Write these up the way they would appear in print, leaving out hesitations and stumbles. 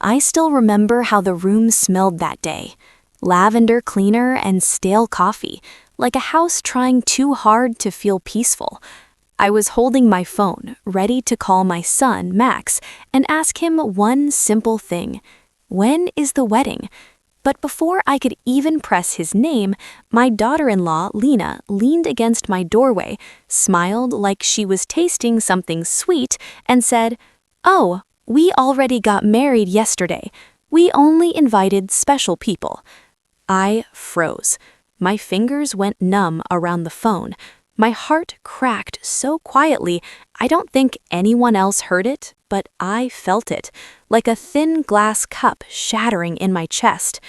I still remember how the room smelled that day. Lavender cleaner and stale coffee, like a house trying too hard to feel peaceful. I was holding my phone, ready to call my son, Max, and ask him one simple thing. When is the wedding? But before I could even press his name, my daughter-in-law, Lena, leaned against my doorway, smiled like she was tasting something sweet, and said, "Oh, we already got married yesterday. We only invited special people." I froze. My fingers went numb around the phone. My heart cracked so quietly, I don't think anyone else heard it, but I felt it, like a thin glass cup shattering in my chest.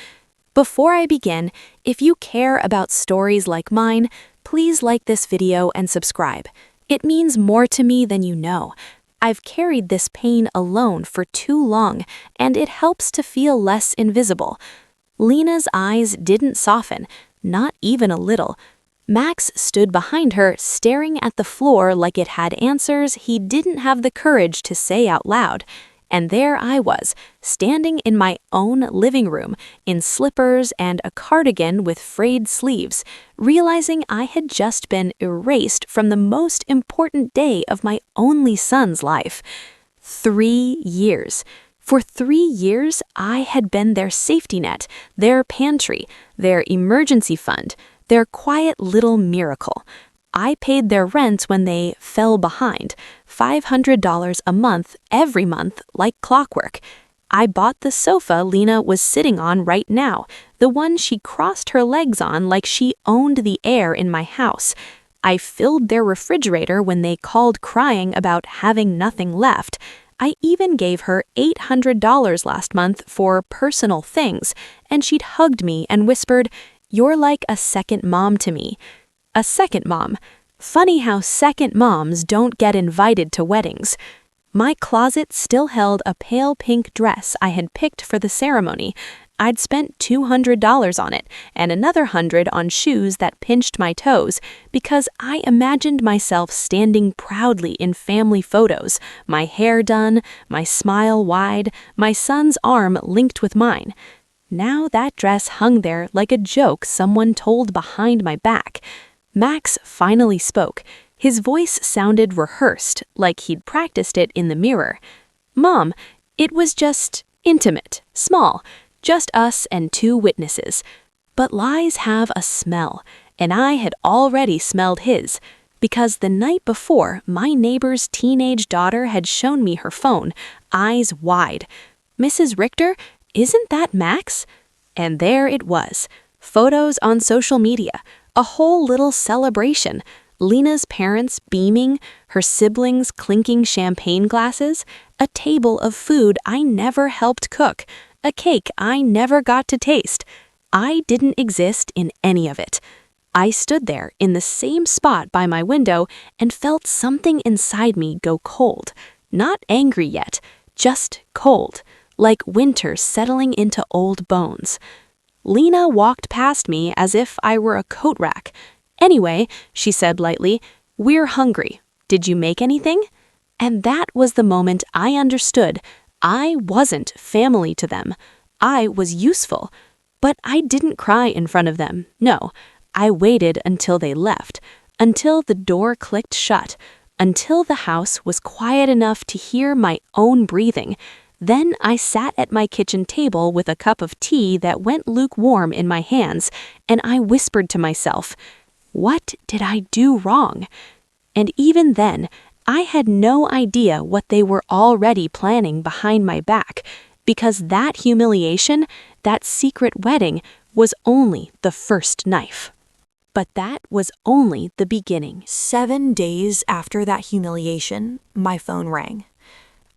Before I begin, if you care about stories like mine, please like this video and subscribe. It means more to me than you know. I've carried this pain alone for too long, and it helps to feel less invisible. Lena's eyes didn't soften, not even a little. Max stood behind her, staring at the floor like it had answers he didn't have the courage to say out loud. And there I was, standing in my own living room, in slippers and a cardigan with frayed sleeves, realizing I had just been erased from the most important day of my only son's life. 3 years. For 3 years, I had been their safety net, their pantry, their emergency fund, their quiet little miracle. I paid their rent when they fell behind, $500 a month every month like clockwork. I bought the sofa Lena was sitting on right now, the one she crossed her legs on like she owned the air in my house. I filled their refrigerator when they called crying about having nothing left. I even gave her $800 last month for personal things, and she'd hugged me and whispered, "You're like a second mom to me." A second mom. Funny how second moms don't get invited to weddings. My closet still held a pale pink dress I had picked for the ceremony. I'd spent $200 on it, and another $100 on shoes that pinched my toes, because I imagined myself standing proudly in family photos, my hair done, my smile wide, my son's arm linked with mine. Now that dress hung there like a joke someone told behind my back. Max finally spoke. His voice sounded rehearsed, like he'd practiced it in the mirror. "Mom, it was just intimate, small, just us and 2 witnesses. But lies have a smell, and I had already smelled his, because the night before, my neighbor's teenage daughter had shown me her phone, eyes wide. 'Mrs. Richter, isn't that Max?' And there it was. Photos on social media. A whole little celebration. Lena's parents beaming, her siblings clinking champagne glasses, a table of food I never helped cook, a cake I never got to taste. I didn't exist in any of it. I stood there in the same spot by my window and felt something inside me go cold. Not angry yet, just cold, like winter settling into old bones. Lena walked past me as if I were a coat rack. "Anyway," she said lightly, "we're hungry. Did you make anything?" And that was the moment I understood. I wasn't family to them. I was useful. But I didn't cry in front of them, no. I waited until they left, until the door clicked shut, until the house was quiet enough to hear my own breathing. Then I sat at my kitchen table with a cup of tea that went lukewarm in my hands, and I whispered to myself, "What did I do wrong?" And even then, I had no idea what they were already planning behind my back, because that humiliation, that secret wedding, was only the first knife. But that was only the beginning. 7 days after that humiliation, my phone rang.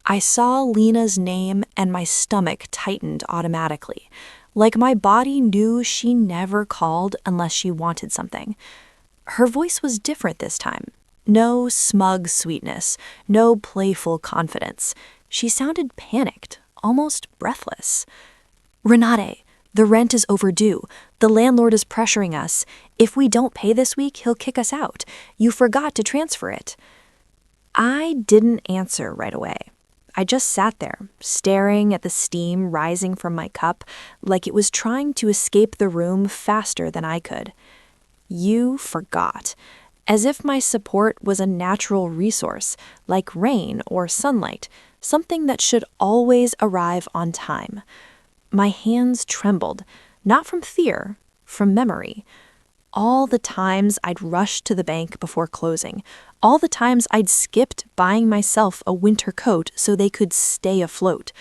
I saw Lena's name and my stomach tightened automatically, like my body knew she never called unless she wanted something. Her voice was different this time. No smug sweetness, no playful confidence. She sounded panicked, almost breathless. "Renate, the rent is overdue. The landlord is pressuring us. If we don't pay this week, he'll kick us out. You forgot to transfer it." I didn't answer right away. I just sat there, staring at the steam rising from my cup like it was trying to escape the room faster than I could. You forgot, as if my support was a natural resource, like rain or sunlight, something that should always arrive on time. My hands trembled, not from fear, from memory. All the times I'd rushed to the bank before closing, all the times I'd skipped buying myself a winter coat so they could stay afloat,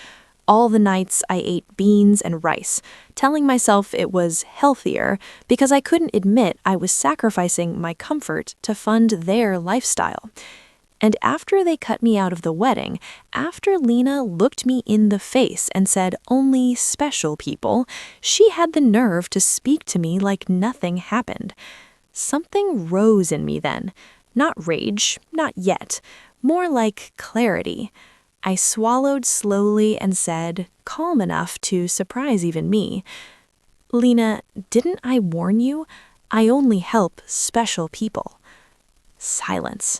all the nights I ate beans and rice, telling myself it was healthier because I couldn't admit I was sacrificing my comfort to fund their lifestyle. And after they cut me out of the wedding, after Lena looked me in the face and said only special people, she had the nerve to speak to me like nothing happened. Something rose in me then. Not rage, not yet. More like clarity. I swallowed slowly and said, calm enough to surprise even me, "Lena, didn't I warn you? I only help special people." Silence.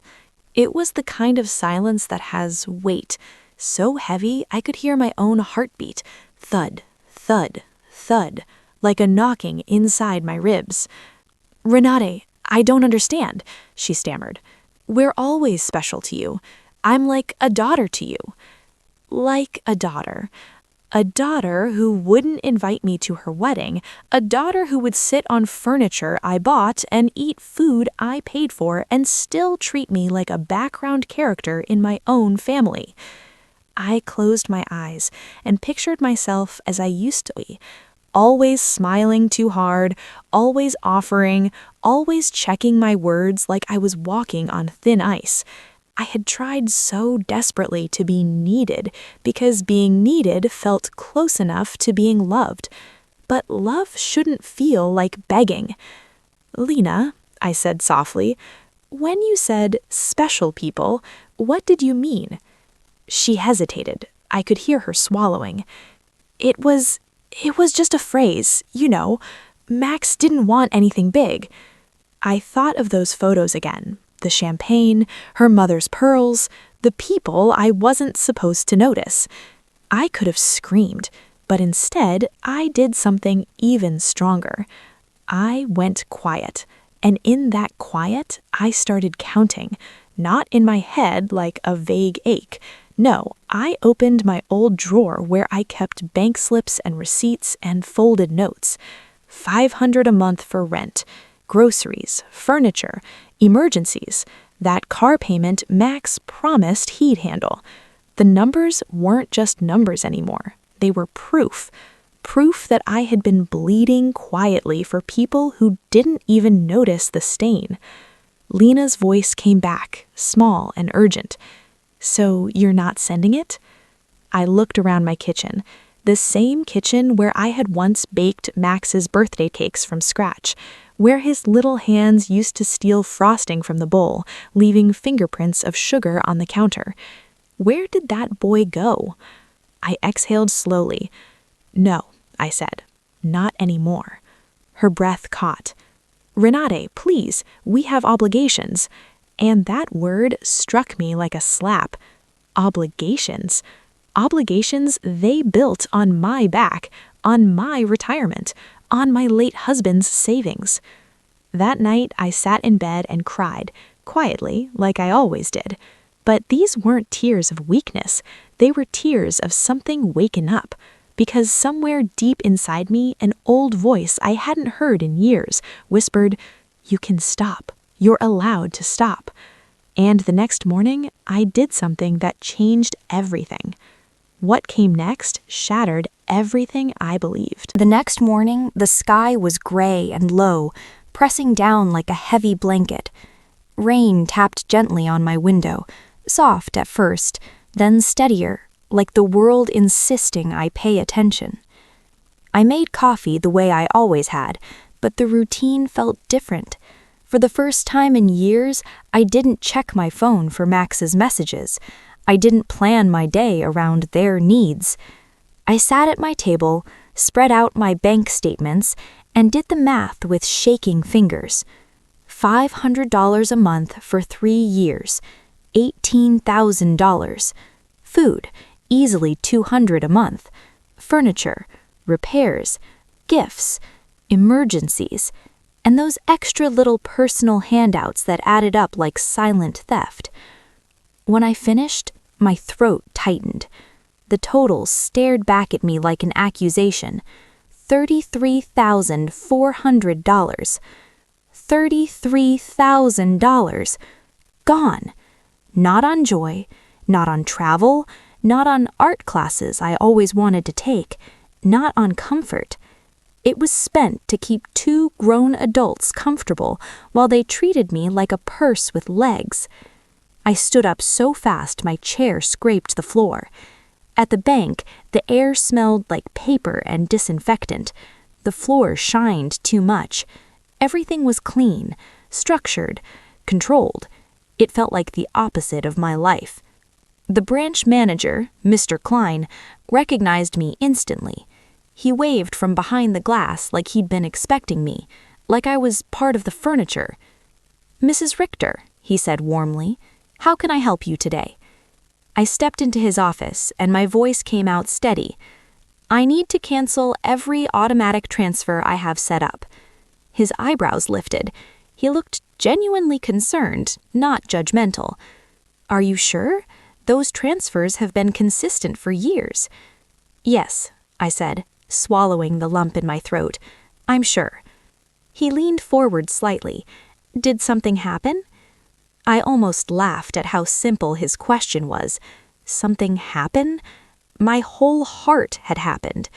It was the kind of silence that has weight, so heavy I could hear my own heartbeat, thud, thud, thud, like a knocking inside my ribs. "Renate, I don't understand," she stammered. "We're always special to you. I'm like a daughter to you." Like a daughter. A daughter who wouldn't invite me to her wedding, a daughter who would sit on furniture I bought and eat food I paid for and still treat me like a background character in my own family. I closed my eyes and pictured myself as I used to be, always smiling too hard, always offering, always checking my words like I was walking on thin ice. I had tried so desperately to be needed because being needed felt close enough to being loved. But love shouldn't feel like begging. "Lena," I said softly, "when you said special people, what did you mean?" She hesitated. I could hear her swallowing. It was just a phrase, you know. Max didn't want anything big." I thought of those photos again. The champagne, her mother's pearls, the people I wasn't supposed to notice. I could have screamed, but instead I did something even stronger. I went quiet, and in that quiet I started counting, not in my head like a vague ache. No, I opened my old drawer where I kept bank slips and receipts and folded notes. $500 a month for rent, groceries, furniture, emergencies, that car payment Max promised he'd handle. The numbers weren't just numbers anymore. They were proof. Proof that I had been bleeding quietly for people who didn't even notice the stain. Lena's voice came back, small and urgent. "So you're not sending it?" I looked around my kitchen, the same kitchen where I had once baked Max's birthday cakes from scratch, where his little hands used to steal frosting from the bowl, leaving fingerprints of sugar on the counter. Where did that boy go? I exhaled slowly. "No," I said, "not anymore." Her breath caught. "Renate, please, we have obligations." And that word struck me like a slap. Obligations. Obligations they built on my back, on my retirement, on my late husband's savings. That night I sat in bed and cried, quietly, like I always did. But these weren't tears of weakness. They were tears of something waken up. Because somewhere deep inside me, an old voice I hadn't heard in years whispered, "You can stop. You're allowed to stop." And the next morning, I did something that changed everything. What came next shattered everything I believed. The next morning, the sky was gray and low, pressing down like a heavy blanket. Rain tapped gently on my window, soft at first, then steadier, like the world insisting I pay attention. I made coffee the way I always had, but the routine felt different. For the first time in years, I didn't check my phone for Max's messages. I didn't plan my day around their needs. I sat at my table, spread out my bank statements, and did the math with shaking fingers. $500 a month for 3 years, $18,000. food, easily $200 a month, furniture, repairs, gifts, emergencies, and those extra little personal handouts that added up like silent theft. When I finished, my throat tightened. The totals stared back at me like an accusation. $33,400. $33,000. Gone. Not on joy, not on travel, not on art classes I always wanted to take, not on comfort. It was spent to keep two grown adults comfortable while they treated me like a purse with legs. I stood up so fast my chair scraped the floor. At the bank, the air smelled like paper and disinfectant. The floor shined too much. Everything was clean, structured, controlled. It felt like the opposite of my life. The branch manager, Mr. Klein, recognized me instantly. He waved from behind the glass like he'd been expecting me, like I was part of the furniture. "Mrs. Richter," he said warmly, "how can I help you today?" I stepped into his office and my voice came out steady. "I need to cancel every automatic transfer I have set up." His eyebrows lifted. He looked genuinely concerned, not judgmental. "Are you sure? Those transfers have been consistent for years." "Yes," I said, swallowing the lump in my throat. "I'm sure." He leaned forward slightly. "Did something happen?" I almost laughed at how simple his question was. Something happen? My whole heart had happened.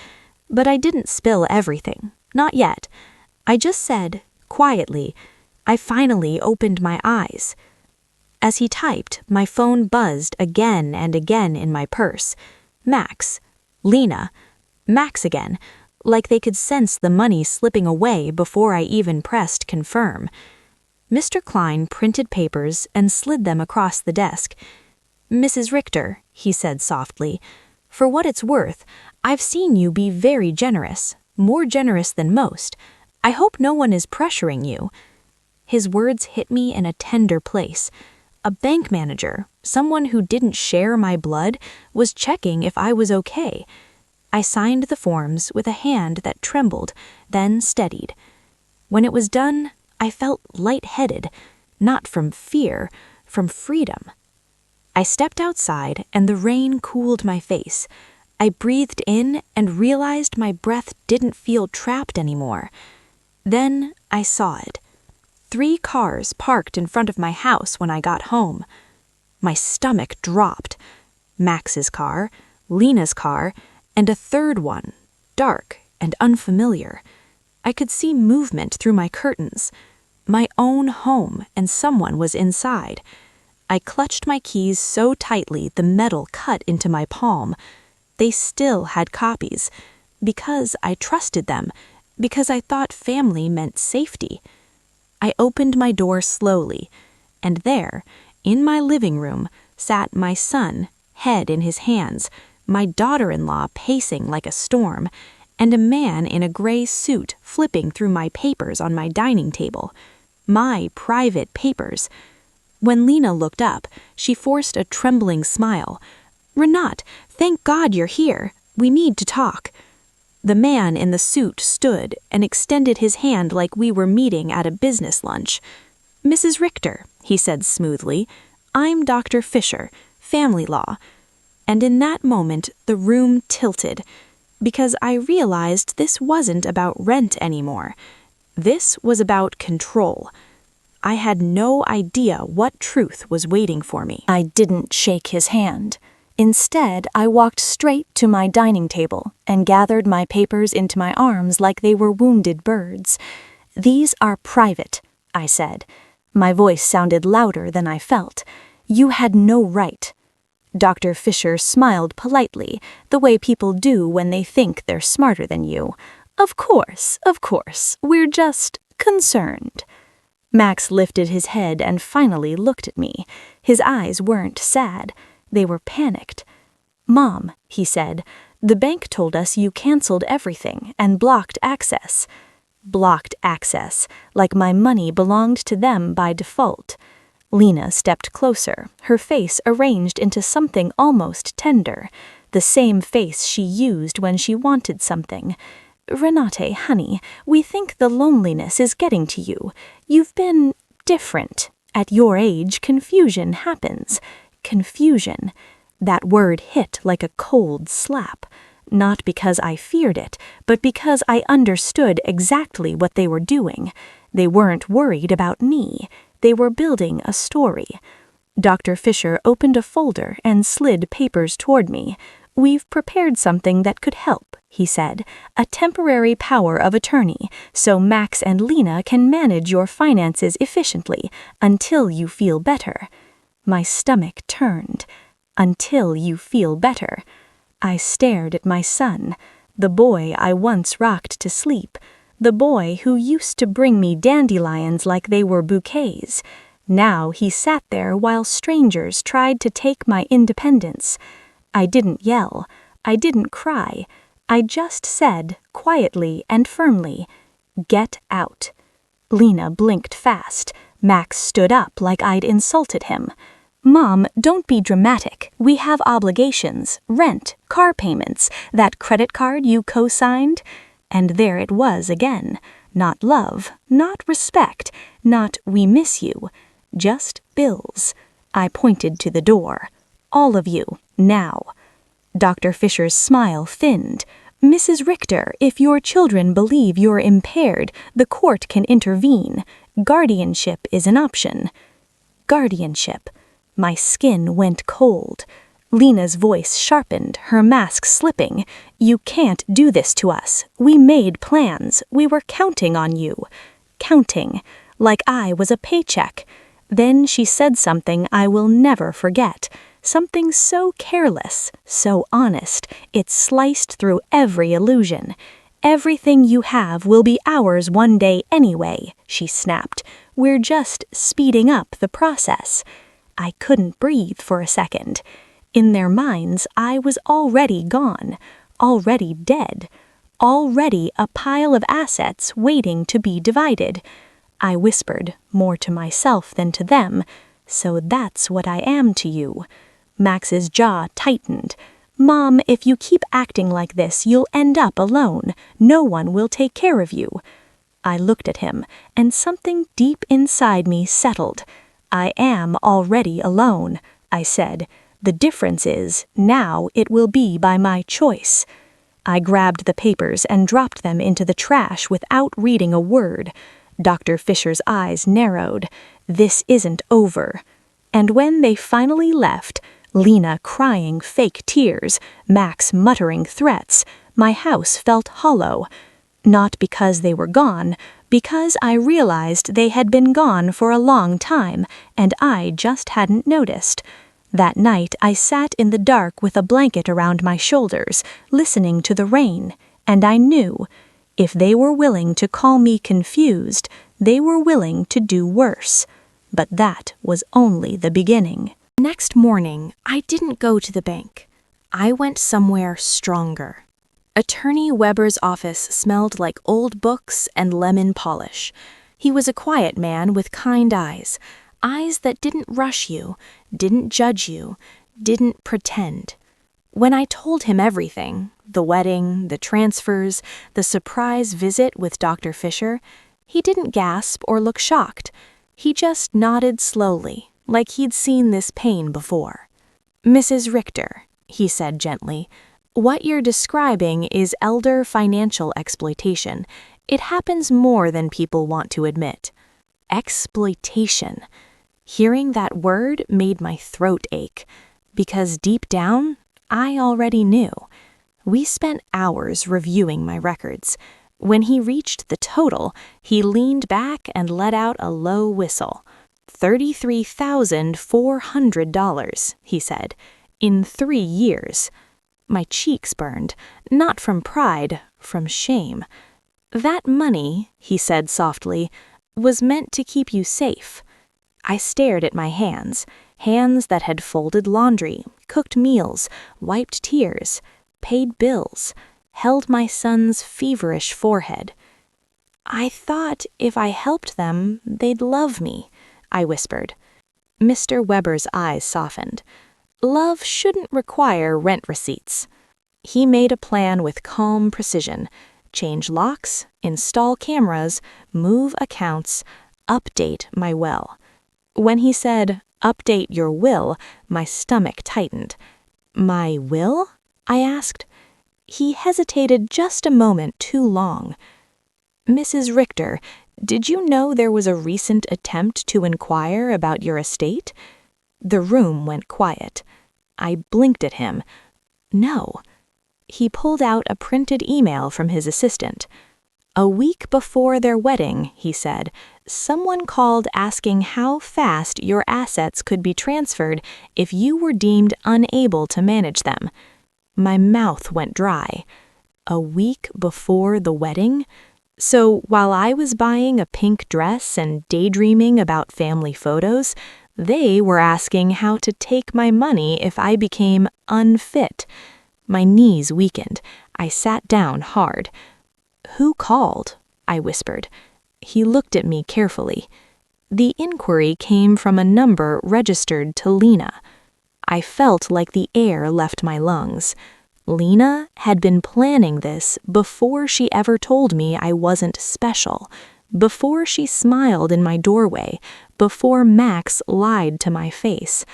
But I didn't spill everything. Not yet. I just said, quietly, "I finally opened my eyes." As he typed, my phone buzzed again and again in my purse. Max. Lena. Max again, like they could sense the money slipping away before I even pressed confirm. Mr. Klein printed papers and slid them across the desk. "Mrs. Richter," he said softly, "for what it's worth, I've seen you be very generous, more generous than most. I hope no one is pressuring you." His words hit me in a tender place. A bank manager, someone who didn't share my blood, was checking if I was okay. I signed the forms with a hand that trembled, then steadied. When it was done, I felt lightheaded, not from fear, from freedom. I stepped outside and the rain cooled my face. I breathed in and realized my breath didn't feel trapped anymore. Then I saw it. 3 cars parked in front of my house when I got home. My stomach dropped. Max's car, Lena's car, and a third one, dark and unfamiliar. I could see movement through my curtains. My own home, and someone was inside. I clutched my keys so tightly the metal cut into my palm. They still had copies, because I trusted them, because I thought family meant safety. I opened my door slowly, and there, in my living room, sat my son, head in his hands, my daughter-in-law pacing like a storm, and a man in a gray suit flipping through my papers on my dining table. My private papers. When Lena looked up, she forced a trembling smile. "Renat, thank God you're here. We need to talk." The man in the suit stood and extended his hand like we were meeting at a business lunch. "Mrs. Richter," he said smoothly, "I'm Dr. Fisher, family law." And in that moment, the room tilted, because I realized this wasn't about rent anymore. This was about control. I had no idea what truth was waiting for me. I didn't shake his hand. Instead, I walked straight to my dining table and gathered my papers into my arms like they were wounded birds. "These are private," I said. My voice sounded louder than I felt. "You had no right." Dr. Fisher smiled politely, the way people do when they think they're smarter than you. Of course, we're just concerned." Max lifted his head and finally looked at me. His eyes weren't sad. They were panicked. "Mom," he said, "the bank told us you canceled everything and blocked access." Blocked access, like my money belonged to them by default. Lena stepped closer, her face arranged into something almost tender, the same face she used when she wanted something. "Renate, honey, we think the loneliness is getting to you. You've been different. At your age, confusion happens. Confusion." That word hit like a cold slap. Not because I feared it, but because I understood exactly what they were doing. They weren't worried about me. They were building a story. Dr. Fisher opened a folder and slid papers toward me. "We've prepared something that could help," he said. "A temporary power of attorney, so Max and Lena can manage your finances efficiently until you feel better." My stomach turned. Until you feel better. I stared at my son, the boy I once rocked to sleep, the boy who used to bring me dandelions like they were bouquets. Now he sat there while strangers tried to take my independence. I didn't yell. I didn't cry. I just said, quietly and firmly, "Get out." Lena blinked fast. Max stood up like I'd insulted him. "Mom, don't be dramatic. We have obligations, rent, car payments, that credit card you co-signed." And there it was again. Not love, not respect, not "we miss you." Just bills. I pointed to the door. "All of you, now." Dr. Fisher's smile thinned. "Mrs. Richter, if your children believe you're impaired, the court can intervene. Guardianship is an option." Guardianship. My skin went cold. Lena's voice sharpened, her mask slipping. "You can't do this to us. We made plans. We were counting on you." Counting. Like I was a paycheck. Then she said something I will never forget. Something so careless, so honest, it sliced through every illusion. "Everything you have will be ours one day anyway," she snapped. "We're just speeding up the process." I couldn't breathe for a second. In their minds, I was already gone, already dead, already a pile of assets waiting to be divided. I whispered, more to myself than to them, "So that's what I am to you." Max's jaw tightened. "Mom, if you keep acting like this, you'll end up alone. No one will take care of you." I looked at him, and something deep inside me settled. "I am already alone," I said. "The difference is, now it will be by my choice." I grabbed the papers and dropped them into the trash without reading a word. Dr. Fisher's eyes narrowed. "This isn't over." And when they finally left, Lena crying fake tears, Max muttering threats, my house felt hollow. Not because they were gone, because I realized they had been gone for a long time, and I just hadn't noticed. That night I sat in the dark with a blanket around my shoulders, listening to the rain, and I knew, if they were willing to call me confused, they were willing to do worse. But that was only the beginning. Next morning, I didn't go to the bank. I went somewhere stronger. Attorney Weber's office smelled like old books and lemon polish. He was a quiet man with kind eyes that didn't rush you, didn't judge you, didn't pretend. When I told him everything, the wedding, the transfers, the surprise visit with Dr. Fisher, he didn't gasp or look shocked. He just nodded slowly, like he'd seen this pain before. "Mrs. Richter," he said gently, "what you're describing is elder financial exploitation. It happens more than people want to admit." Exploitation. Hearing that word made my throat ache, because deep down, I already knew. We spent hours reviewing my records. When he reached the total, he leaned back and let out a low whistle. $33,400, he said, in 3 years. My cheeks burned, not from pride, from shame. "That money," he said softly, "was meant to keep you safe." I stared at my hands that had folded laundry, cooked meals, wiped tears, paid bills, held my son's feverish forehead. "I thought if I helped them, they'd love me," I whispered. Mr. Weber's eyes softened. Love shouldn't require rent receipts. He made a plan with calm precision. Change locks, install cameras, move accounts, update my will. When he said, "Update your will," my stomach tightened. My will? I asked. He hesitated just a moment too long. Mrs. Richter, did you know there was a recent attempt to inquire about your estate? The room went quiet. I blinked at him. No. He pulled out a printed email from his assistant. A week before their wedding, he said, someone called asking how fast your assets could be transferred if you were deemed unable to manage them. My mouth went dry. A week before the wedding? So while I was buying a pink dress and daydreaming about family photos, they were asking how to take my money if I became unfit. My knees weakened. I sat down hard. "Who called?" I whispered. He looked at me carefully. The inquiry came from a number registered to Lena. I felt like the air left my lungs. Lena had been planning this before she ever told me I wasn't special, before she smiled in my doorway, before Max lied to my face.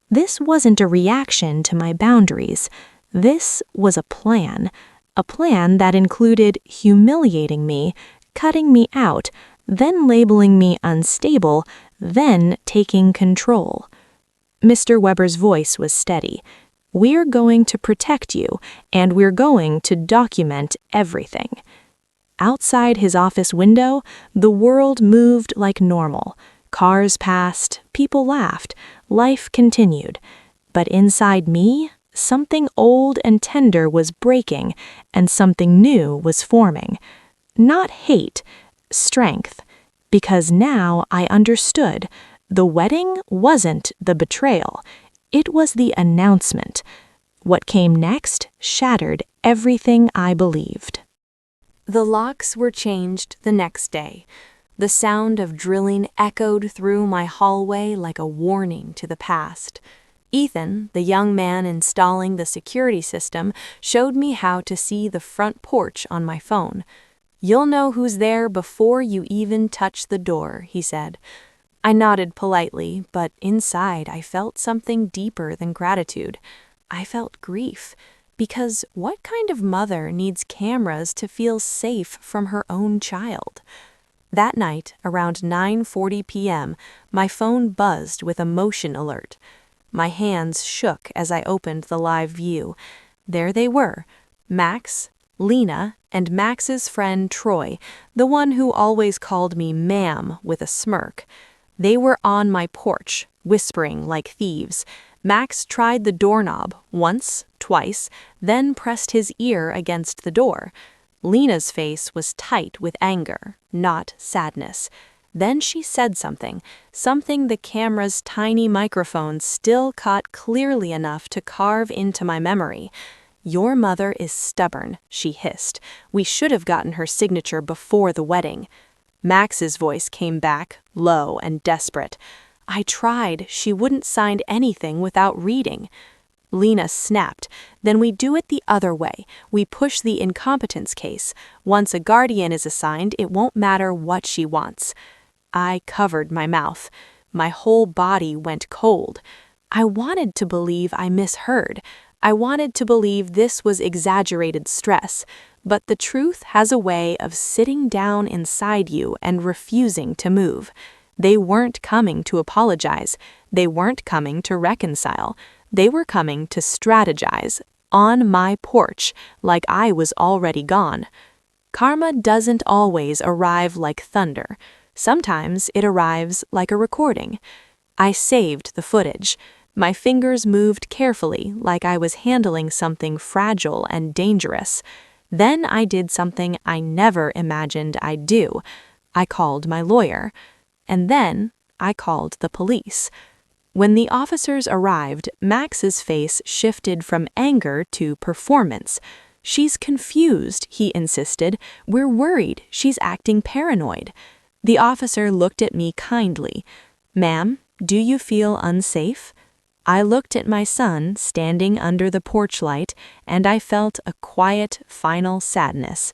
This wasn't a reaction to my boundaries. This was a plan that included humiliating me, cutting me out, then labeling me unstable, then taking control. Mr. Weber's voice was steady. "We're going to protect you, and we're going to document everything." Outside his office window, the world moved like normal. Cars passed, people laughed, life continued. But inside me, something old and tender was breaking, and something new was forming. Not hate, strength. Because now I understood. The wedding wasn't the betrayal. It was the announcement. What came next shattered everything I believed. The locks were changed the next day. The sound of drilling echoed through my hallway like a warning to the past. Ethan, the young man installing the security system, showed me how to see the front porch on my phone. "You'll know who's there before you even touch the door," he said. I nodded politely, but inside I felt something deeper than gratitude. I felt grief, because what kind of mother needs cameras to feel safe from her own child? That night, around 9:40 p.m., my phone buzzed with a motion alert. My hands shook as I opened the live view. There they were, Max, Lena, and Max's friend Troy, the one who always called me ma'am with a smirk. They were on my porch, whispering like thieves. Max tried the doorknob once, twice, then pressed his ear against the door. Lena's face was tight with anger, not sadness. Then she said something the camera's tiny microphone still caught clearly enough to carve into my memory. "Your mother is stubborn," she hissed. "We should have gotten her signature before the wedding." Max's voice came back, low and desperate. "I tried. She wouldn't sign anything without reading." Lena snapped. "Then we do it the other way. We push the incompetence case. Once a guardian is assigned, it won't matter what she wants." I covered my mouth. My whole body went cold. I wanted to believe I misheard. I wanted to believe this was exaggerated stress. But the truth has a way of sitting down inside you and refusing to move. They weren't coming to apologize. They weren't coming to reconcile. They were coming to strategize, on my porch, like I was already gone. Karma doesn't always arrive like thunder. Sometimes it arrives like a recording. I saved the footage. My fingers moved carefully, like I was handling something fragile and dangerous. Then I did something I never imagined I'd do. I called my lawyer. And then I called the police. When the officers arrived, Max's face shifted from anger to performance. "She's confused," he insisted. "We're worried. She's acting paranoid." The officer looked at me kindly. "Ma'am, Do you feel unsafe? I looked at my son standing under the porch light, and I felt a quiet, final sadness.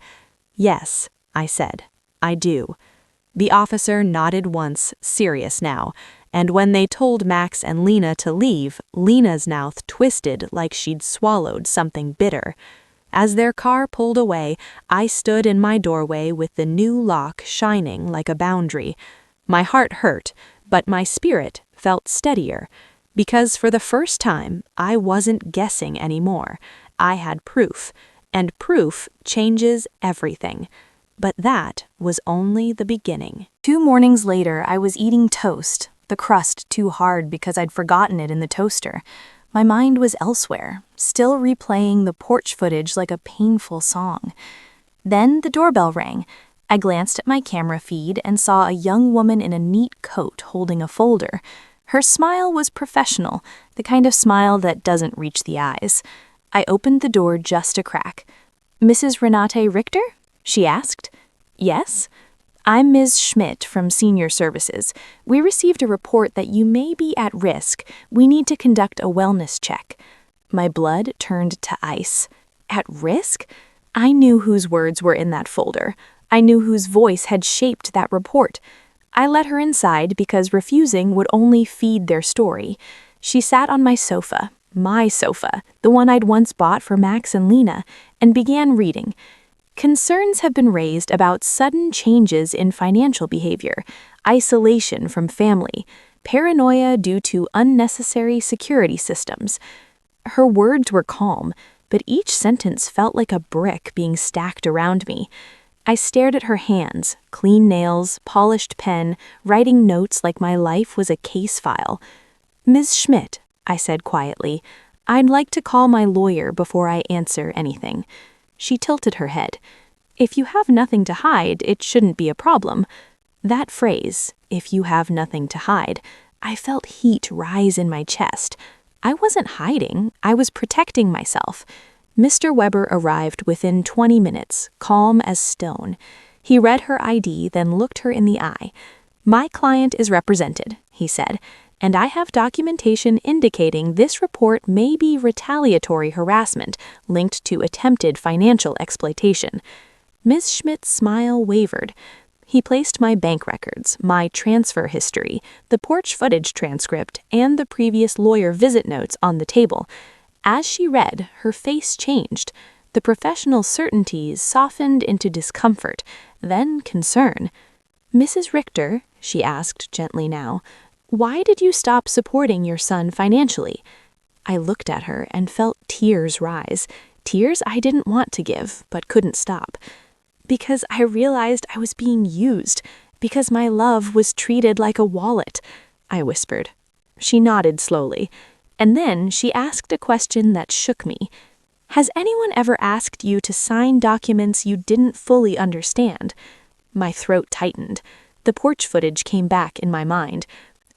Yes, I said, I do. The officer nodded once, serious now, and when they told Max and Lena to leave, Lena's mouth twisted like she'd swallowed something bitter. As their car pulled away, I stood in my doorway with the new lock shining like a boundary. My heart hurt, but my spirit felt steadier. Because for the first time, I wasn't guessing anymore. I had proof, and proof changes everything. But that was only the beginning. 2 mornings later, I was eating toast, the crust too hard because I'd forgotten it in the toaster. My mind was elsewhere, still replaying the porch footage like a painful song. Then the doorbell rang. I glanced at my camera feed and saw a young woman in a neat coat holding a folder. Her smile was professional, the kind of smile that doesn't reach the eyes. I opened the door just a crack. "Mrs. Renate Richter?" she asked. "Yes?" "I'm Ms. Schmidt from Senior Services. We received a report that you may be at risk. We need to conduct a wellness check." My blood turned to ice. At risk? I knew whose words were in that folder. I knew whose voice had shaped that report. I let her inside because refusing would only feed their story. She sat on my sofa, the one I'd once bought for Max and Lena, and began reading. Concerns have been raised about sudden changes in financial behavior, isolation from family, paranoia due to unnecessary security systems. Her words were calm, but each sentence felt like a brick being stacked around me. I stared at her hands, clean nails, polished pen, writing notes like my life was a case file. "Ms. Schmidt," I said quietly, "I'd like to call my lawyer before I answer anything." She tilted her head. "If you have nothing to hide, it shouldn't be a problem." That phrase, "if you have nothing to hide," I felt heat rise in my chest. I wasn't hiding, I was protecting myself. Mr. Weber arrived within 20 minutes, calm as stone. He read her ID, then looked her in the eye. "My client is represented," he said, "and I have documentation indicating this report may be retaliatory harassment linked to attempted financial exploitation." Ms. Schmidt's smile wavered. He placed my bank records, my transfer history, the porch footage transcript, and the previous lawyer visit notes on the table. As she read, her face changed. The professional certainties softened into discomfort, then concern. "Mrs. Richter," she asked gently now, "why did you stop supporting your son financially?" I looked at her and felt tears rise, tears I didn't want to give, but couldn't stop. "Because I realized I was being used, because my love was treated like a wallet," I whispered. She nodded slowly. And then she asked a question that shook me. "Has anyone ever asked you to sign documents you didn't fully understand?" My throat tightened. The porch footage came back in my mind.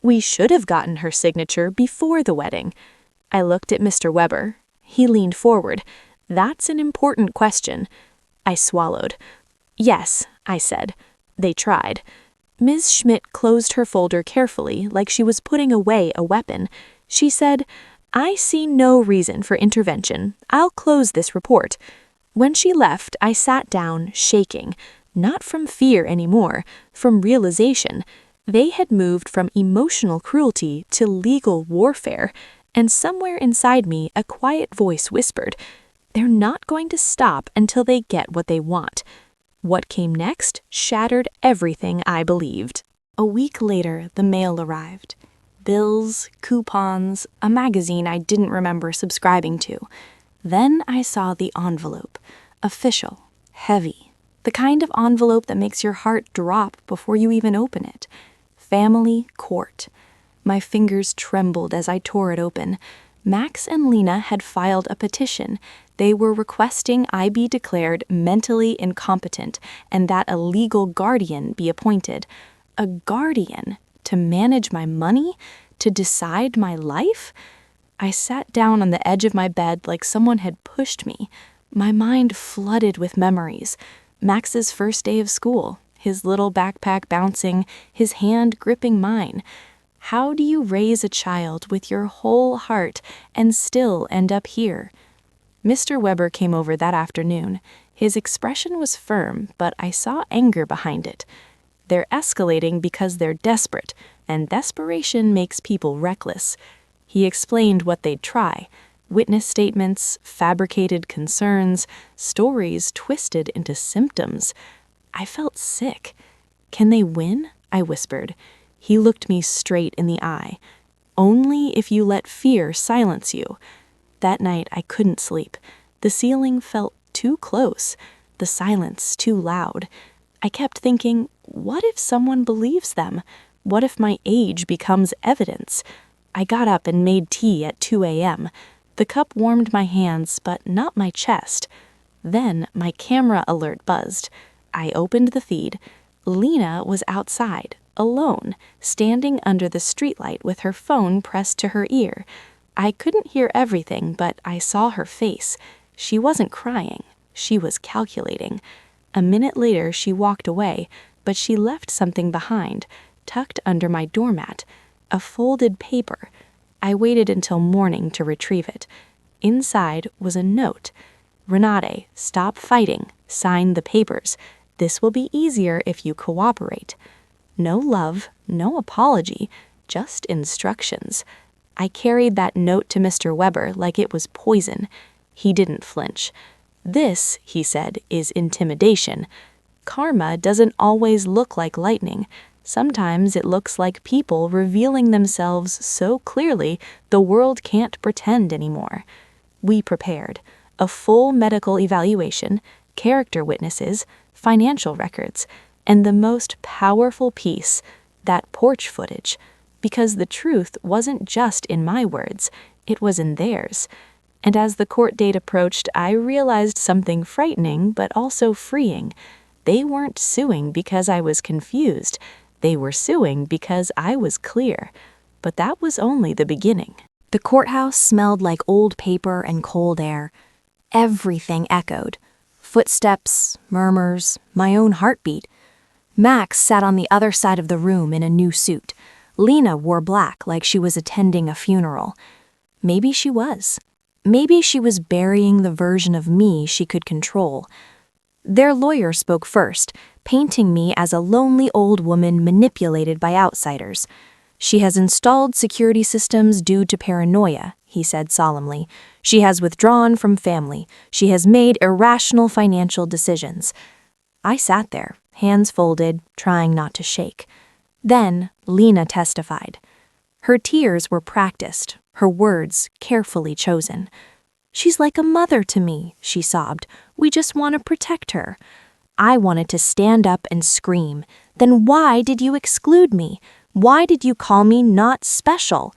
We should have gotten her signature before the wedding. I looked at Mr. Weber. He leaned forward. "That's an important question." I swallowed. "Yes," I said. They tried. Ms. Schmidt closed her folder carefully, like she was putting away a weapon. She said, "I see no reason for intervention. I'll close this report." When she left, I sat down, shaking, not from fear anymore, from realization. They had moved from emotional cruelty to legal warfare, and somewhere inside me a quiet voice whispered, "They're not going to stop until they get what they want." What came next shattered everything I believed. A week later, the mail arrived. Bills, coupons, a magazine I didn't remember subscribing to. Then I saw the envelope. Official, heavy. The kind of envelope that makes your heart drop before you even open it. Family court. My fingers trembled as I tore it open. Max and Lena had filed a petition. They were requesting I be declared mentally incompetent and that a legal guardian be appointed. A guardian? To manage my money? To decide my life? I sat down on the edge of my bed like someone had pushed me. My mind flooded with memories. Max's first day of school, his little backpack bouncing, his hand gripping mine. How do you raise a child with your whole heart and still end up here? Mr. Weber came over that afternoon. His expression was firm, but I saw anger behind it. They're escalating because they're desperate, and desperation makes people reckless. He explained what they'd try: witness statements, fabricated concerns, stories twisted into symptoms. I felt sick. "Can they win?" I whispered. He looked me straight in the eye. "Only if you let fear silence you." That night I couldn't sleep. The ceiling felt too close, the silence too loud. I kept thinking, what if someone believes them? What if my age becomes evidence? I got up and made tea at 2 a.m. The cup warmed my hands, but not my chest. Then my camera alert buzzed. I opened the feed. Lena was outside, alone, standing under the streetlight with her phone pressed to her ear. I couldn't hear everything, but I saw her face. She wasn't crying. She was calculating. A minute later, she walked away, but she left something behind, tucked under my doormat, a folded paper. I waited until morning to retrieve it. Inside was a note. "Renate, stop fighting. Sign the papers. This will be easier if you cooperate." No love, no apology, just instructions. I carried that note to Mr. Weber like it was poison. He didn't flinch. "This," he said, "is intimidation. Karma doesn't always look like lightning. Sometimes it looks like people revealing themselves so clearly the world can't pretend anymore." We prepared a full medical evaluation, character witnesses, financial records, and the most powerful piece, that porch footage, because the truth wasn't just in my words, it was in theirs. And as the court date approached, I realized something frightening but also freeing. They weren't suing because I was confused. They were suing because I was clear. But that was only the beginning. The courthouse smelled like old paper and cold air. Everything echoed. Footsteps, murmurs, my own heartbeat. Max sat on the other side of the room in a new suit. Lena wore black like she was attending a funeral. Maybe she was. Maybe she was burying the version of me she could control. Their lawyer spoke first, painting me as a lonely old woman manipulated by outsiders. "She has installed security systems due to paranoia," he said solemnly. "She has withdrawn from family. She has made irrational financial decisions." I sat there, hands folded, trying not to shake. Then Lena testified. Her tears were practiced, her words carefully chosen. "She's like a mother to me," she sobbed. "We just want to protect her." I wanted to stand up and scream. "Then why did you exclude me? Why did you call me not special?"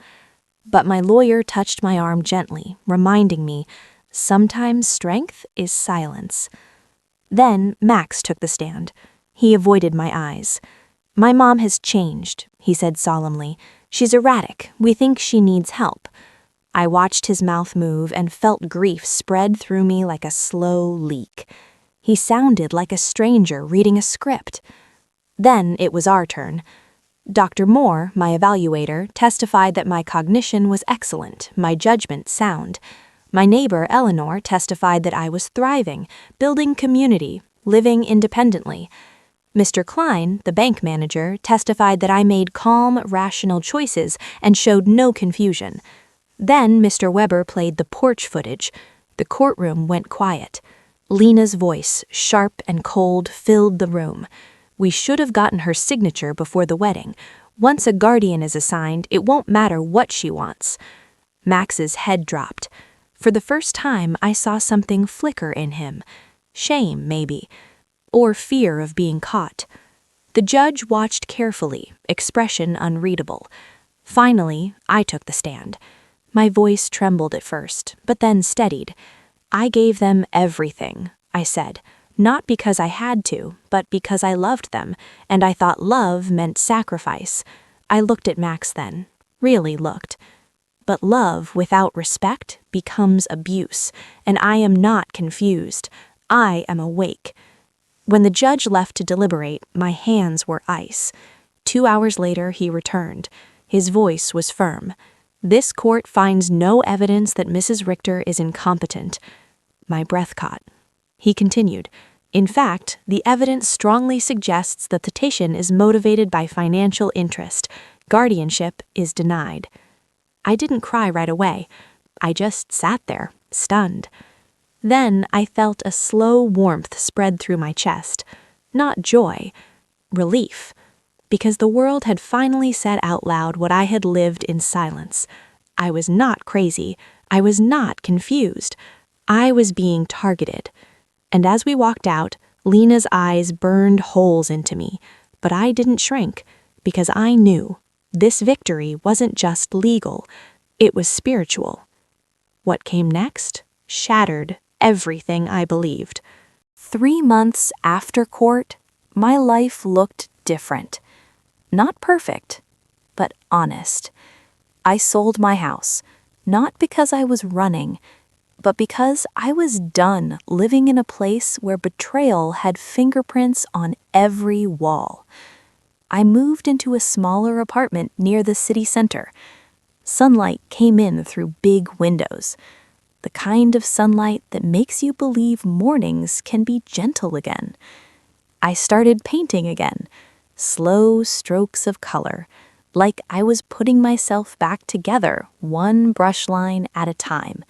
But my lawyer touched my arm gently, reminding me, sometimes strength is silence. Then Max took the stand. He avoided my eyes. "My mom has changed," he said solemnly. "She's erratic. We think she needs help." I watched his mouth move and felt grief spread through me like a slow leak. He sounded like a stranger reading a script. Then it was our turn. Dr. Moore, my evaluator, testified that my cognition was excellent, my judgment sound. My neighbor, Eleanor, testified that I was thriving, building community, living independently. Mr. Klein, the bank manager, testified that I made calm, rational choices and showed no confusion. Then Mr. Weber played the porch footage. The courtroom went quiet. Lena's voice, sharp and cold, filled the room. We should have gotten her signature before the wedding. Once a guardian is assigned, it won't matter what she wants. Max's head dropped. For the first time, I saw something flicker in him. Shame, maybe. Or fear of being caught. The judge watched carefully, expression unreadable. Finally, I took the stand. My voice trembled at first, but then steadied. "I gave them everything," I said. Not because I had to, but because I loved them, and I thought love meant sacrifice. I looked at Max then, really looked. But love without respect becomes abuse, and I am not confused. I am awake. When the judge left to deliberate, my hands were ice. 2 hours later, he returned. His voice was firm. "This court finds no evidence that Mrs. Richter is incompetent." My breath caught. He continued, "In fact, the evidence strongly suggests that the petition is motivated by financial interest. Guardianship is denied." I didn't cry right away. I just sat there, stunned. Then I felt a slow warmth spread through my chest. Not joy, relief. Because the world had finally said out loud what I had lived in silence. I was not crazy. I was not confused. I was being targeted. And as we walked out, Lena's eyes burned holes into me. But I didn't shrink, because I knew this victory wasn't just legal, it was spiritual. What came next shattered everything I believed. 3 months after court, my life looked different. Not perfect, but honest. I sold my house, not because I was running, but because I was done living in a place where betrayal had fingerprints on every wall. I moved into a smaller apartment near the city center. Sunlight came in through big windows, the kind of sunlight that makes you believe mornings can be gentle again. I started painting again, slow strokes of color, like I was putting myself back together one brush line at a time.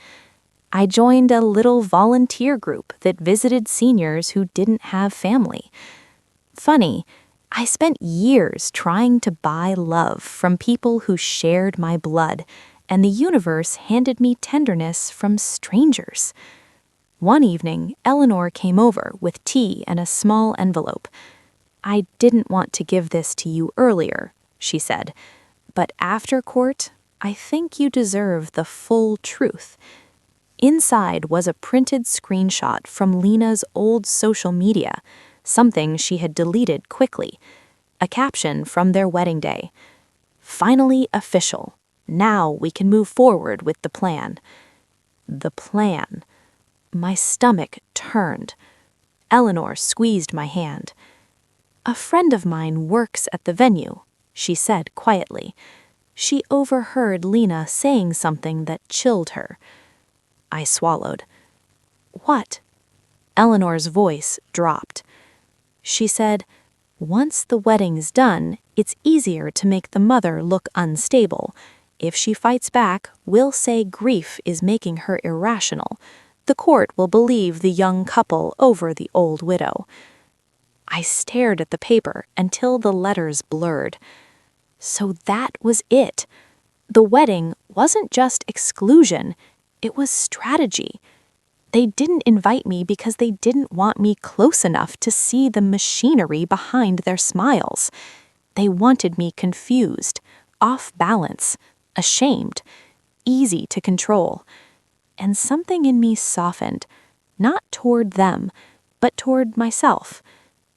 I joined a little volunteer group that visited seniors who didn't have family. Funny, I spent years trying to buy love from people who shared my blood, and the universe handed me tenderness from strangers. One evening, Eleanor came over with tea and a small envelope. "I didn't want to give this to you earlier," she said, "but after court, I think you deserve the full truth." Inside was a printed screenshot from Lena's old social media, something she had deleted quickly. A caption from their wedding day. "Finally official. Now we can move forward with the plan." The plan. My stomach turned. Eleanor squeezed my hand. "A friend of mine works at the venue," she said quietly. She overheard Lena saying something that chilled her. I swallowed. "What?" Eleanor's voice dropped. She said, "Once the wedding's done, it's easier to make the mother look unstable. If she fights back, we'll say grief is making her irrational. The court will believe the young couple over the old widow." I stared at the paper until the letters blurred. So that was it. The wedding wasn't just exclusion, it was strategy. They didn't invite me because they didn't want me close enough to see the machinery behind their smiles. They wanted me confused, off balance, ashamed, easy to control. And something in me softened, not toward them, but toward myself.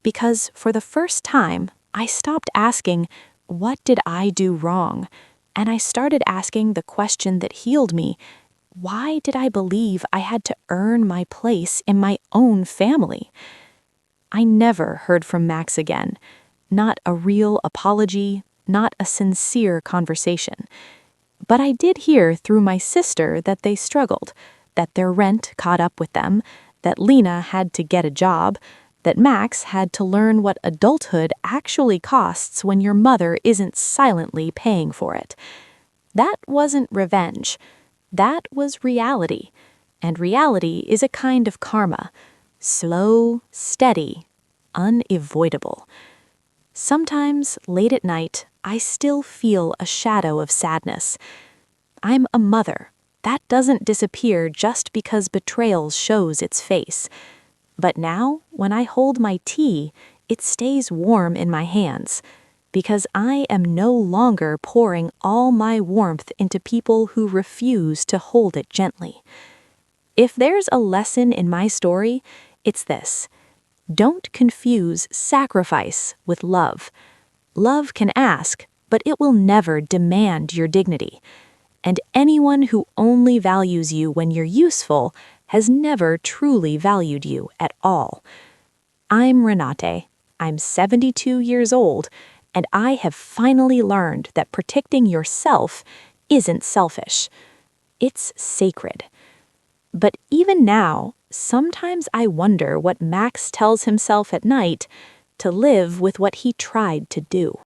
Because for the first time, I stopped asking, "What did I do wrong?" And I started asking the question that healed me. Why did I believe I had to earn my place in my own family? I never heard from Max again. Not a real apology, not a sincere conversation. But I did hear through my sister that they struggled, that their rent caught up with them, that Lena had to get a job, that Max had to learn what adulthood actually costs when your mother isn't silently paying for it. That wasn't revenge. That was reality. And reality is a kind of karma. Slow, steady, unavoidable. Sometimes, late at night, I still feel a shadow of sadness. I'm a mother. That doesn't disappear just because betrayal shows its face. But now, when I hold my tea, it stays warm in my hands, because I am no longer pouring all my warmth into people who refuse to hold it gently. If there's a lesson in my story, it's this. Don't confuse sacrifice with love. Love can ask, but it will never demand your dignity. And anyone who only values you when you're useful has never truly valued you at all. I'm Renate. I'm 72 years old, and I have finally learned that protecting yourself isn't selfish. It's sacred. But even now, sometimes I wonder what Max tells himself at night to live with what he tried to do.